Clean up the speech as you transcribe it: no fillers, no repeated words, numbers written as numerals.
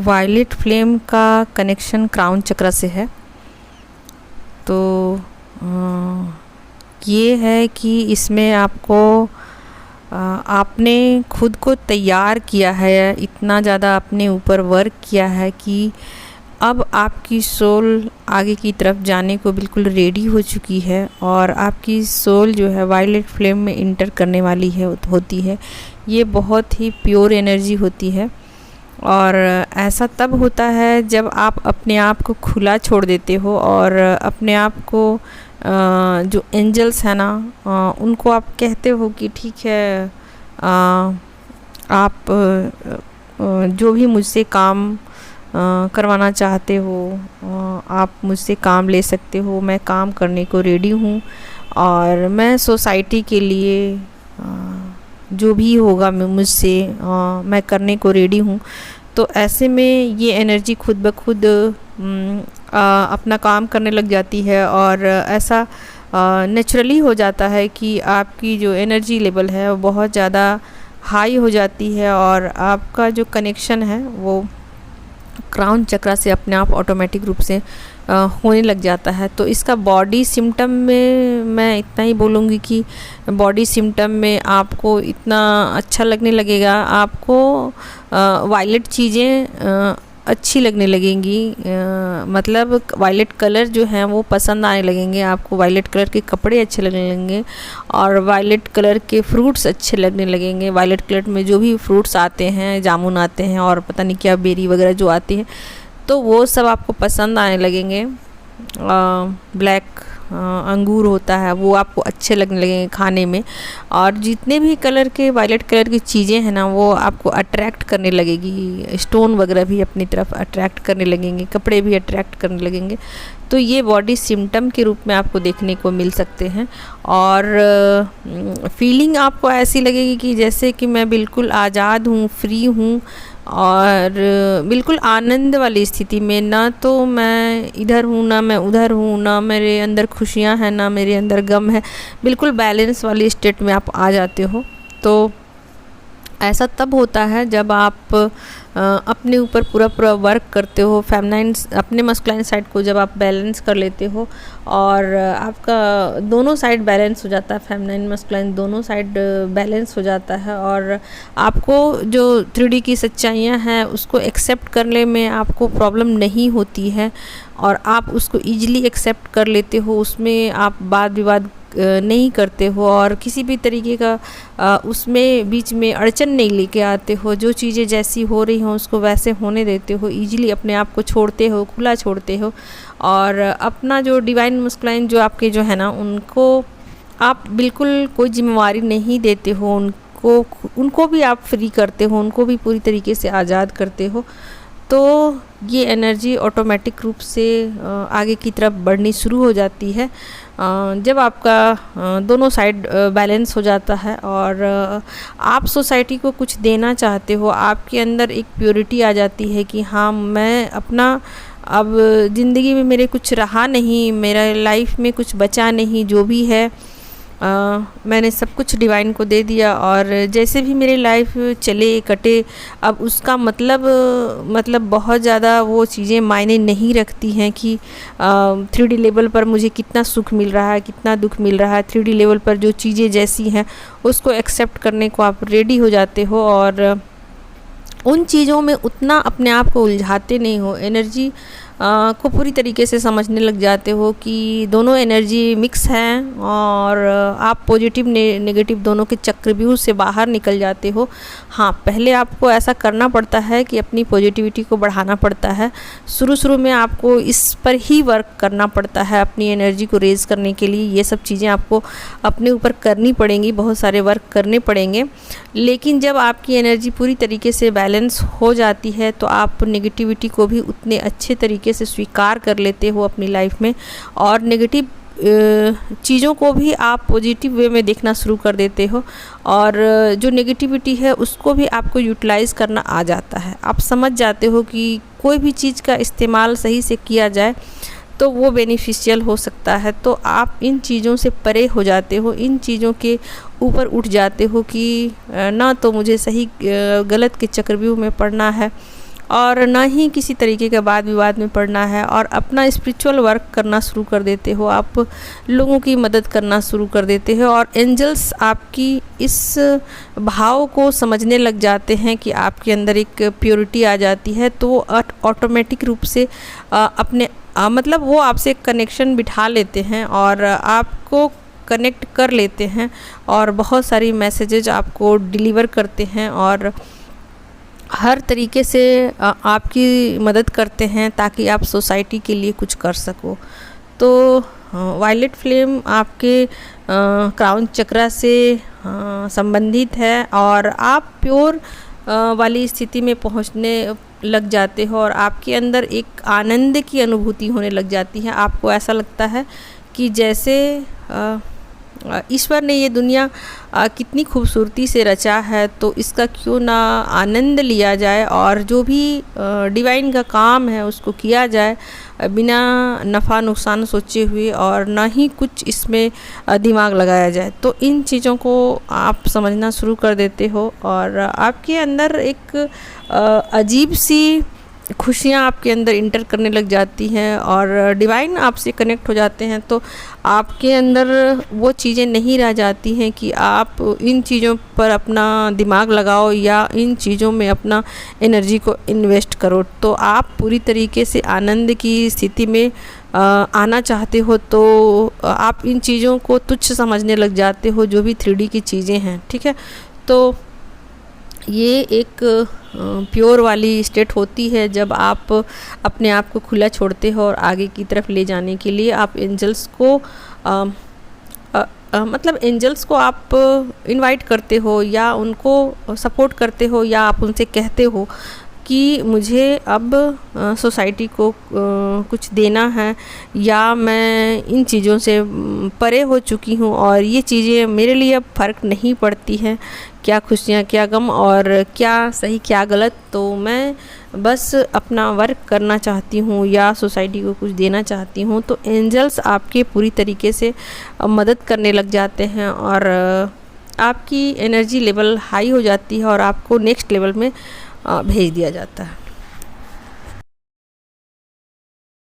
Violet flame का connection crown चक्र से है। तो ये है कि इसमें आपको आपने खुद को तैयार किया है, इतना ज़्यादा अपने ऊपर वर्क किया है कि अब आपकी सोल आगे की तरफ जाने को बिल्कुल रेडी हो चुकी है और आपकी सोल जो है वायलेट फ्लेम में इंटर करने वाली है होती है। ये बहुत ही प्योर एनर्जी होती है और ऐसा तब होता है जब आप अपने आप को खुला छोड़ देते हो और अपने आप को जो एंजल्स हैं ना उनको आप कहते हो कि ठीक है, आप जो भी मुझसे काम करवाना चाहते हो आप मुझसे काम ले सकते हो, मैं काम करने को रेडी हूँ और मैं सोसाइटी के लिए जो भी होगा मुझसे मैं करने को रेडी हूँ। तो ऐसे में ये एनर्जी खुद ब खुद अपना काम करने लग जाती है और ऐसा नेचुरली हो जाता है कि आपकी जो एनर्जी लेवल है वो बहुत ज़्यादा हाई हो जाती है और आपका जो कनेक्शन है वो क्राउन चक्र से अपने आप ऑटोमेटिक रूप से होने लग जाता है। तो इसका बॉडी सिम्टम में मैं इतना ही बोलूँगी कि बॉडी सिम्टम में आपको इतना अच्छा लगने लगेगा, आपको वायलेट चीज़ें अच्छी लगने लगेंगी, मतलब वायलेट कलर जो है वो पसंद आने लगेंगे आपको, वायलेट कलर के कपड़े अच्छे लगने लगेंगे और वायलेट कलर के फ्रूट्स अच्छे लगने लगेंगे। वायलेट कलर में जो भी फ्रूट्स आते हैं, जामुन आते हैं और पता नहीं क्या बेरी वगैरह जो आती है, तो वो सब आपको पसंद आने लगेंगे। ब्लैक अंगूर होता है वो आपको अच्छे लगने लगेंगे खाने में और जितने भी कलर के वायलेट कलर की चीज़ें हैं ना वो आपको अट्रैक्ट करने लगेगी। स्टोन वगैरह भी अपनी तरफ अट्रैक्ट करने लगेंगे, कपड़े भी अट्रैक्ट करने लगेंगे। तो ये बॉडी सिम्टम के रूप में आपको देखने को मिल सकते हैं और फीलिंग आपको ऐसी लगेगी कि जैसे कि मैं बिल्कुल आज़ाद हूँ, फ्री हूँ और बिल्कुल आनंद वाली स्थिति में, ना तो मैं इधर हूँ ना मैं उधर हूँ, ना मेरे अंदर खुशियाँ हैं ना मेरे अंदर गम है, बिल्कुल बैलेंस वाली स्टेट में आप आ जाते हो। तो ऐसा तब होता है जब आप अपने ऊपर पूरा वर्क करते हो, फेमिनाइन अपने मस्कुलाइन साइड को जब आप बैलेंस कर लेते हो और आपका दोनों साइड बैलेंस हो जाता है, फेमिनाइन मस्कुलाइन दोनों साइड बैलेंस हो जाता है और आपको जो 3D की सच्चाइयाँ हैं उसको एक्सेप्ट करने में आपको प्रॉब्लम नहीं होती है और आप उसको ईजिली एक्सेप्ट कर लेते हो, उसमें आप वाद विवाद नहीं करते हो और किसी भी तरीके का उसमें बीच में अड़चन नहीं लेके आते हो। जो चीज़ें जैसी हो रही हों उसको वैसे होने देते हो, ईजिली अपने आप को छोड़ते हो, खुला छोड़ते हो और अपना जो डिवाइन मस्कुलाइन जो आपके जो है ना उनको आप बिल्कुल कोई जिम्मेवारी नहीं देते हो, उनको भी आप फ्री करते हो, उनको भी पूरी तरीके से आज़ाद करते हो। तो ये एनर्जी ऑटोमेटिक रूप से आगे की तरफ बढ़नी शुरू हो जाती है जब आपका दोनों साइड बैलेंस हो जाता है और आप सोसाइटी को कुछ देना चाहते हो, आपके अंदर एक प्योरिटी आ जाती है कि हाँ मैं अपना अब ज़िंदगी में मेरे कुछ रहा नहीं, मेरा लाइफ में कुछ बचा नहीं, जो भी है मैंने सब कुछ डिवाइन को दे दिया और जैसे भी मेरी लाइफ चले कटे अब उसका मतलब बहुत ज़्यादा वो चीज़ें मायने नहीं रखती हैं कि 3D लेवल पर मुझे कितना सुख मिल रहा है, कितना दुख मिल रहा है। 3D लेवल पर जो चीज़ें जैसी हैं उसको एक्सेप्ट करने को आप रेडी हो जाते हो और उन चीज़ों में उतना अपने आप को उलझाते नहीं हो, एनर्जी को पूरी तरीके से समझने लग जाते हो कि दोनों एनर्जी मिक्स हैं और आप पॉजिटिव नेगेटिव दोनों के चक्रव्यूह से बाहर निकल जाते हो। हाँ, पहले आपको ऐसा करना पड़ता है कि अपनी पॉजिटिविटी को बढ़ाना पड़ता है, शुरू में आपको इस पर ही वर्क करना पड़ता है अपनी एनर्जी को रेज़ करने के लिए। ये सब चीज़ें आपको अपने ऊपर करनी पड़ेंगी, बहुत सारे वर्क करने पड़ेंगे। लेकिन जब आपकी एनर्जी पूरी तरीके से बैलेंस हो जाती है तो आप नेगेटिविटी को भी उतने अच्छे तरीके से स्वीकार कर लेते हो अपनी लाइफ में और नेगेटिव चीज़ों को भी आप पॉजिटिव वे में देखना शुरू कर देते हो और जो नेगेटिविटी है उसको भी आपको यूटिलाइज़ करना आ जाता है। आप समझ जाते हो कि कोई भी चीज़ का इस्तेमाल सही से किया जाए तो वो बेनिफिशियल हो सकता है। तो आप इन चीज़ों से परे हो जाते हो, इन चीज़ों के ऊपर उठ जाते हो कि ना तो मुझे सही गलत के चक्रव्यूह में पड़ना है और ना ही किसी तरीके का वाद विवाद में पड़ना है, और अपना स्पिरिचुअल वर्क करना शुरू कर देते हो, आप लोगों की मदद करना शुरू कर देते हो। और एंजल्स आपकी इस भाव को समझने लग जाते हैं कि आपके अंदर एक प्योरिटी आ जाती है, तो ऑटोमेटिक रूप से अपने मतलब वो आपसे कनेक्शन बिठा लेते हैं और आपको कनेक्ट कर लेते हैं और बहुत सारी मैसेजेज आपको डिलीवर करते हैं और हर तरीके से आपकी मदद करते हैं ताकि आप सोसाइटी के लिए कुछ कर सको। तो वायलेट फ्लेम आपके क्राउन चक्रा से संबंधित है और आप प्योर वाली स्थिति में पहुंचने लग जाते हो और आपके अंदर एक आनंद की अनुभूति होने लग जाती है। आपको ऐसा लगता है कि जैसे ईश्वर ने ये दुनिया कितनी खूबसूरती से रचा है, तो इसका क्यों ना आनंद लिया जाए और जो भी डिवाइन का काम है उसको किया जाए बिना नफ़ा नुकसान सोचे हुए, और ना ही कुछ इसमें दिमाग लगाया जाए। तो इन चीज़ों को आप समझना शुरू कर देते हो और आपके अंदर एक अजीब सी खुशियाँ आपके अंदर इंटर करने लग जाती हैं और डिवाइन आपसे कनेक्ट हो जाते हैं। तो आपके अंदर वो चीज़ें नहीं रह जाती हैं कि आप इन चीज़ों पर अपना दिमाग लगाओ या इन चीज़ों में अपना एनर्जी को इन्वेस्ट करो। तो आप पूरी तरीके से आनंद की स्थिति में आना चाहते हो, तो आप इन चीज़ों को तुच्छ समझने लग जाते हो, जो भी 3D की चीज़ें हैं। ठीक है, तो ये एक प्योर वाली स्टेट होती है जब आप अपने आप को खुला छोड़ते हो और आगे की तरफ ले जाने के लिए आप एंजल्स को मतलब एंजल्स को आप इनवाइट करते हो या उनको सपोर्ट करते हो या आप उनसे कहते हो कि मुझे अब सोसाइटी को कुछ देना है या मैं इन चीज़ों से परे हो चुकी हूँ और ये चीज़ें मेरे लिए अब फ़र्क नहीं पड़ती हैं, क्या खुशियाँ क्या गम और क्या सही क्या गलत, तो मैं बस अपना वर्क करना चाहती हूँ या सोसाइटी को कुछ देना चाहती हूँ। तो एंजल्स आपके पूरी तरीके से मदद करने लग जाते हैं और आपकी एनर्जी लेवल हाई हो जाती है और आपको नेक्स्ट लेवल में भेज दिया जाता है।